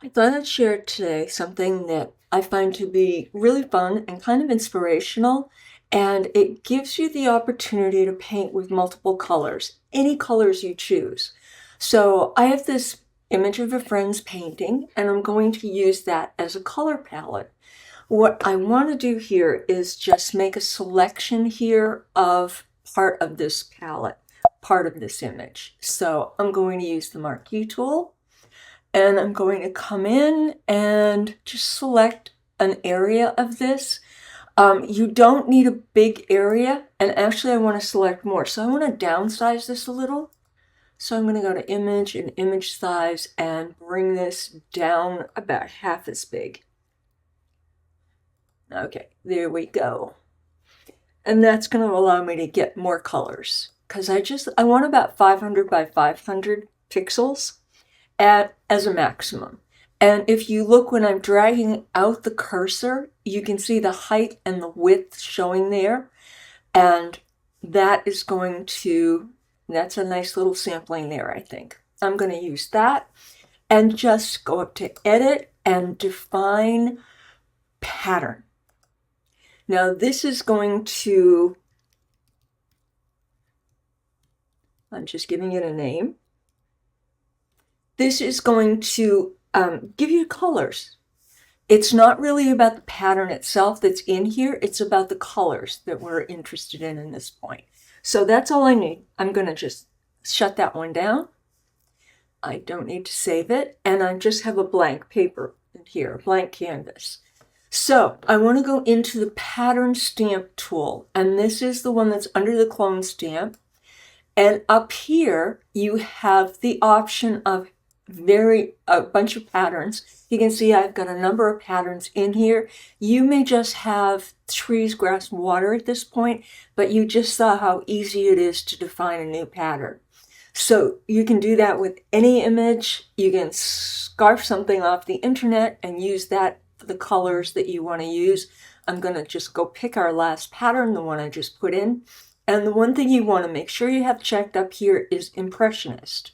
I thought I'd share today something that I find to be really fun and kind of inspirational, and it gives you the opportunity to paint with multiple colors, any colors you choose. So I have this image of a friend's painting, and I'm going to use that as a color palette. What I want to do here is just make a selection here of part of this palette, part of this image. So I'm going to use the marquee tool. And I'm going to come in and just select an area of this. You don't need a big area, and actually I want to select more. So I want to downsize this a little. So I'm going to go to image and image size and bring this down about half as big. Okay, there we go. And that's going to allow me to get more colors because I want about 500 by 500 pixels as a maximum. And if you look when I'm dragging out the cursor, you can see the height and the width showing there. And that's a nice little sampling there, I think. I'm going to use that and just go up to edit and define pattern. Now this is going to, I'm just giving it a name. This is going to give you colors. It's not really about the pattern itself that's in here. It's about the colors that we're interested in this point. So that's all I need. I'm going to just shut that one down. I don't need to save it. And I just have a blank paper in here, a blank canvas. So I want to go into the pattern stamp tool. And this is the one that's under the clone stamp. And up here, you have the option of a bunch of patterns. You can see I've got a number of patterns in here. You may just have trees, grass, water at this point, but you just saw how easy it is to define a new pattern. So you can do that with any image. You can scarf something off the internet and use that for the colors that you want to use. I'm going to just go pick our last pattern, the one I just put in. And the one thing you want to make sure you have checked up here is Impressionist.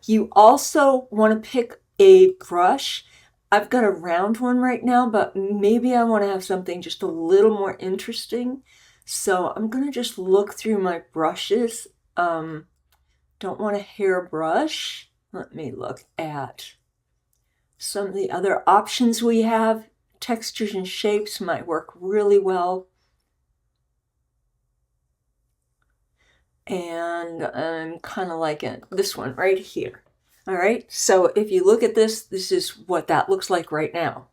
You also want to pick a brush. I've got a round one right now, but maybe I want to have something just a little more interesting. So I'm going to just look through my brushes. Don't want a hairbrush. Let me look at some of the other options we have. Textures and shapes might work really well. And I'm kind of liking this one right here. All right, so if you look at this, this is what that looks like right now.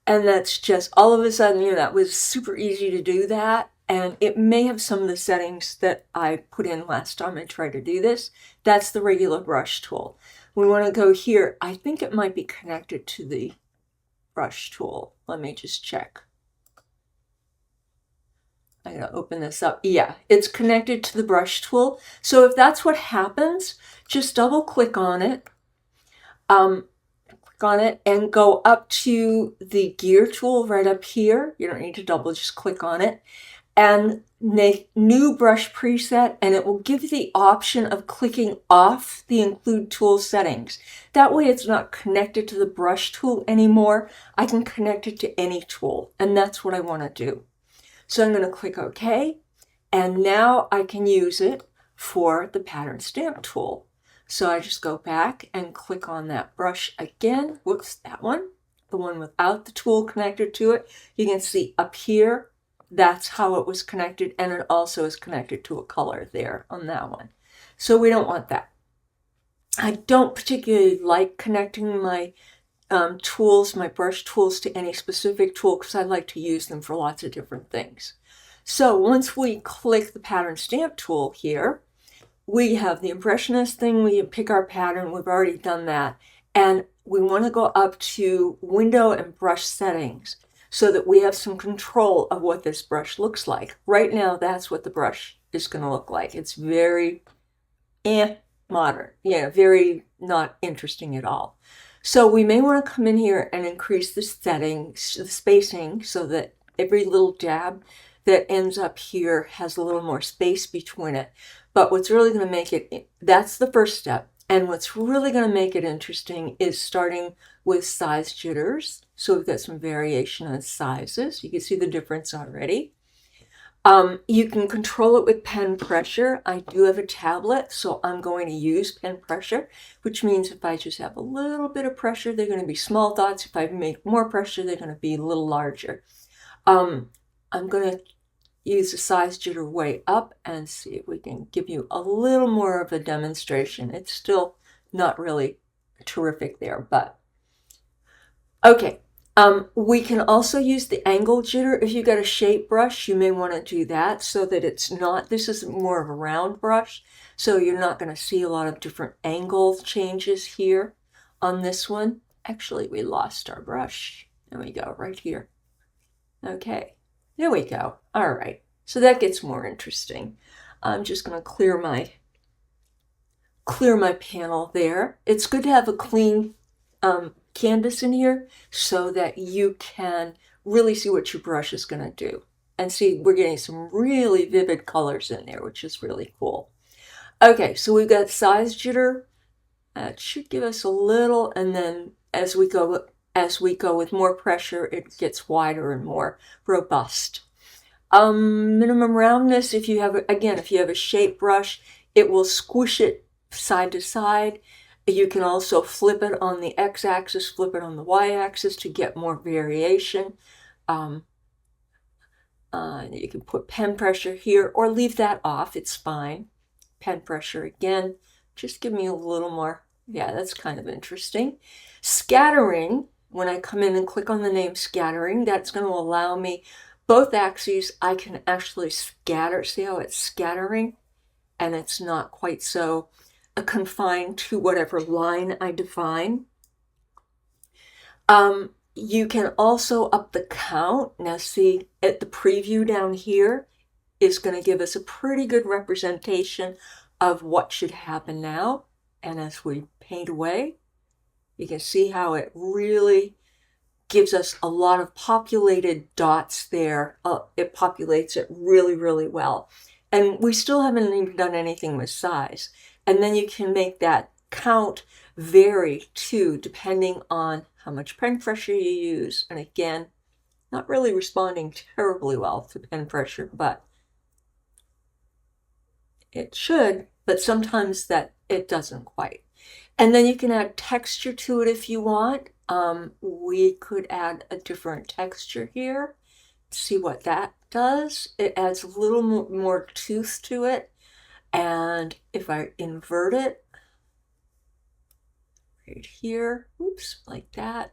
And that's just all of a sudden, that was super easy to do that. And it may have some of the settings that I put in last time I tried to do this. That's the regular brush tool. We want to go here. I think it might be connected to the brush tool. Let me just check. I'm going to open this up. Yeah, it's connected to the brush tool. So if that's what happens, just double click on it. Click on it and go up to the gear tool right up here. You don't need to double, just click on it. And make new brush preset, and it will give you the option of clicking off the include tool settings. That way it's not connected to the brush tool anymore. I can connect it to any tool, and that's what I want to do. So I'm going to click OK, and now I can use it for the pattern stamp tool. So I just go back and click on that brush again. Whoops, that one, the one without the tool connected to it. You can see up here, that's how it was connected, and it also is connected to a color there on that one. So we don't want that. I don't particularly like connecting my tools, my brush tools, to any specific tool because I like to use them for lots of different things. So once we click the pattern stamp tool here, we have the Impressionist thing. We pick our pattern. We've already done that. And we want to go up to window and brush settings so that we have some control of what this brush looks like. Right now, that's what the brush is going to look like. It's very modern. Yeah, very not interesting at all. So we may want to come in here and increase the settings, the spacing, so that every little dab that ends up here has a little more space between it. But what's really going to make it, that's the first step. And what's really going to make it interesting is starting with size jitters. So we've got some variation on sizes. You can see the difference already. You can control it with pen pressure. I do have a tablet, so I'm going to use pen pressure, which means if I just have a little bit of pressure, they're going to be small dots. If I make more pressure, they're going to be a little larger. I'm going to use the size jitter way up and see if we can give you a little more of a demonstration. It's still not really terrific there, but okay. We can also use the angle jitter. If you've got a shape brush, you may want to do that so that it's not, this is more of a round brush, so you're not going to see a lot of different angle changes here on this one. Actually, we lost our brush. There we go, right here. Okay, there we go. All right, so that gets more interesting. I'm just going to clear my panel there. It's good to have a clean canvas in here so that you can really see what your brush is going to do. And see, we're getting some really vivid colors in there, which is really cool. Okay, so we've got size jitter. It should give us a little, and then as we go with more pressure, it gets wider and more robust. Minimum roundness, if you have a shape brush, it will squish it side to side. You can also flip it on the x-axis, flip it on the y-axis to get more variation. You can put pen pressure here or leave that off, it's fine. Pen pressure again, just give me a little more. Yeah, that's kind of interesting. Scattering, when I come in and click on the name scattering, that's going to allow me both axes. I can actually scatter. See how it's scattering? And it's not quite so confined to whatever line I define. You can also up the count. Now see, at the preview down here is going to give us a pretty good representation of what should happen now. And as we paint away, you can see how it really gives us a lot of populated dots there. It populates it really, really well. And we still haven't even done anything with size. And then you can make that count vary too, depending on how much pen pressure you use. And again, not really responding terribly well to pen pressure, but it should, but sometimes that it doesn't quite. And then you can add texture to it if you want. We could add a different texture here. See what that does. It adds a little more tooth to it. And if I invert it right here, oops, like that,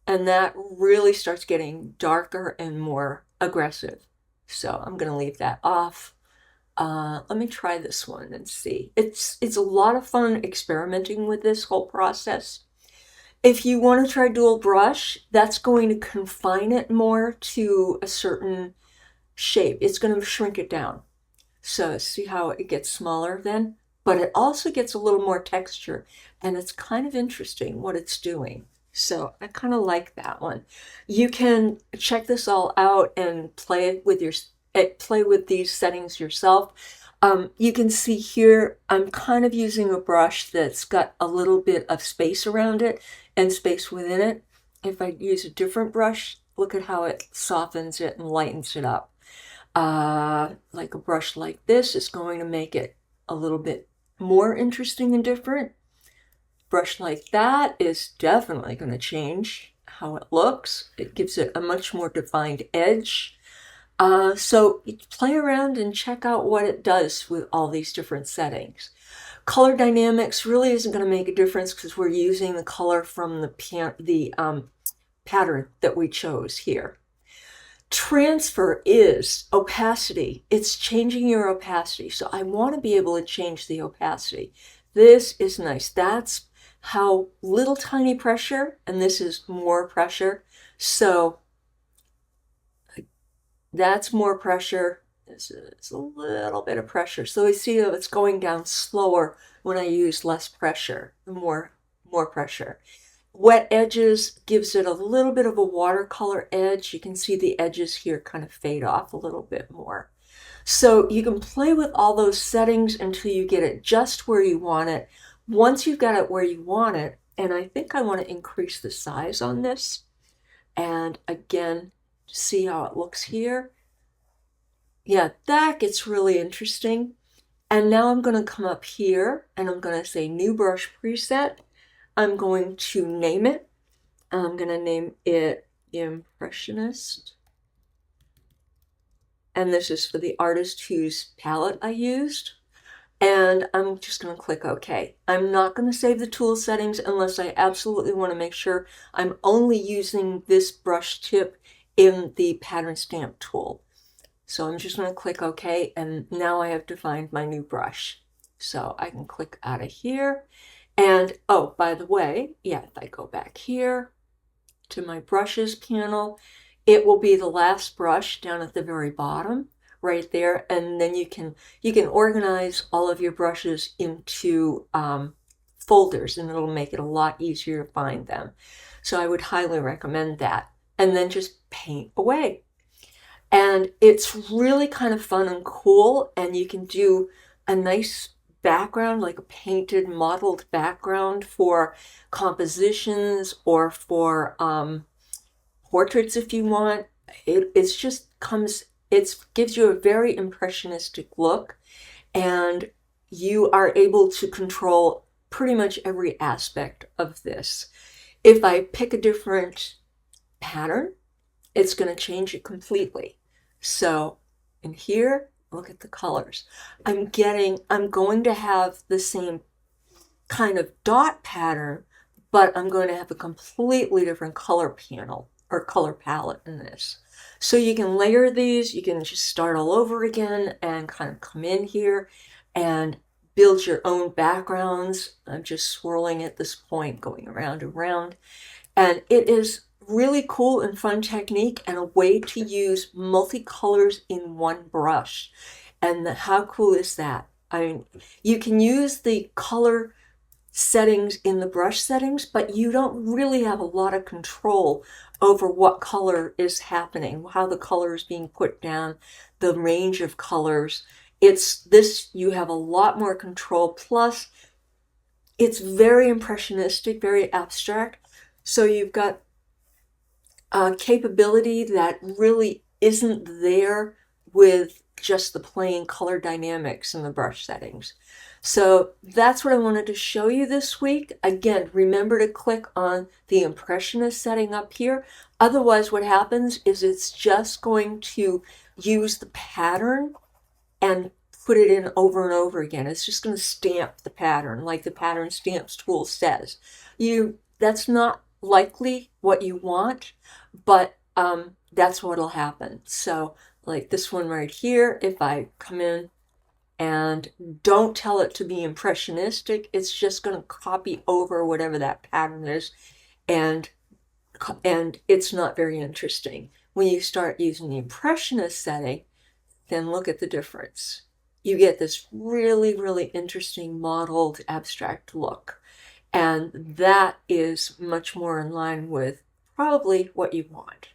and that really starts getting darker and more aggressive. So I'm going to leave that off. Let me try this one and see. It's a lot of fun experimenting with this whole process. If you want to try dual brush, that's going to confine it more to a certain shape. It's going to shrink it down. So see how it gets smaller then? But it also gets a little more texture, and it's kind of interesting what it's doing. So I kind of like that one. You can check this all out and play with these settings yourself. You can see here, I'm kind of using a brush that's got a little bit of space around it and space within it. If I use a different brush, look at how it softens it and lightens it up. Like a brush like this is going to make it a little bit more interesting and different. Brush like that is definitely going to change how it looks. It gives it a much more defined edge. So play around and check out what it does with all these different settings. Color dynamics really isn't going to make a difference because we're using the color from the pattern that we chose here. Transfer is opacity. It's changing your opacity. So I want to be able to change the opacity. This is nice. That's how little tiny pressure, and this is more pressure. So that's more pressure. This is a little bit of pressure. So we see that it's going down slower when I use less pressure, more pressure. Wet edges gives it a little bit of a watercolor edge. You can see the edges here kind of fade off a little bit more. So you can play with all those settings until you get it just where you want it. Once you've got it where you want it, and I think I want to increase the size on this, and again, see how it looks here. Yeah, that gets really interesting. And now I'm going to come up here and I'm going to say new brush preset. I'm going to name it. I'm going to name it Impressionist. And this is for the artist whose palette I used. And I'm just going to click OK. I'm not going to save the tool settings unless I absolutely want to make sure I'm only using this brush tip in the pattern stamp tool. So I'm just going to click OK, and now I have defined my new brush. So I can click out of here. And oh, by the way, yeah, if I go back here to my brushes panel, it will be the last brush down at the very bottom right there. And then you can organize all of your brushes into folders, and it'll make it a lot easier to find them. So I would highly recommend that. And then just paint away. And it's really kind of fun and cool, and you can do a nice background, like a painted, modeled background for compositions or for portraits if you want. It gives you a very impressionistic look, and you are able to control pretty much every aspect of this. If I pick a different pattern, it's going to change it completely. So in here, look at the colors. I'm going to have the same kind of dot pattern, but I'm going to have a completely different color panel or color palette in this. So you can layer these, you can just start all over again and kind of come in here and build your own backgrounds. I'm just swirling at this point, going around and around. And it is really cool and fun technique and a way to use multicolors in one brush. And how cool is that? I mean, you can use the color settings in the brush settings, but you don't really have a lot of control over what color is happening, how the color is being put down, the range of colors. You have a lot more control. Plus, it's very impressionistic, very abstract. So you've got capability that really isn't there with just the plain color dynamics in the brush settings. So that's what I wanted to show you this week. Again, remember to click on the Impressionist setting up here. Otherwise, what happens is it's just going to use the pattern and put it in over and over again. It's just going to stamp the pattern like the pattern stamps tool says. That's not likely what you want, but that's what'll happen. So like this one right here, if I come in and don't tell it to be impressionistic, it's just going to copy over whatever that pattern is, and it's not very interesting. When you start using the impressionist setting, then look at the difference. You get this really, really interesting modeled abstract look. And that is much more in line with probably what you want.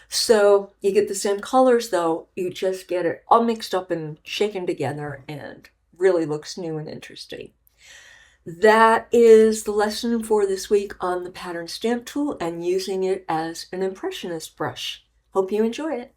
So you get the same colors, though, you just get it all mixed up and shaken together and really looks new and interesting. That is the lesson for this week on the pattern stamp tool and using it as an impressionist brush. Hope you enjoy it.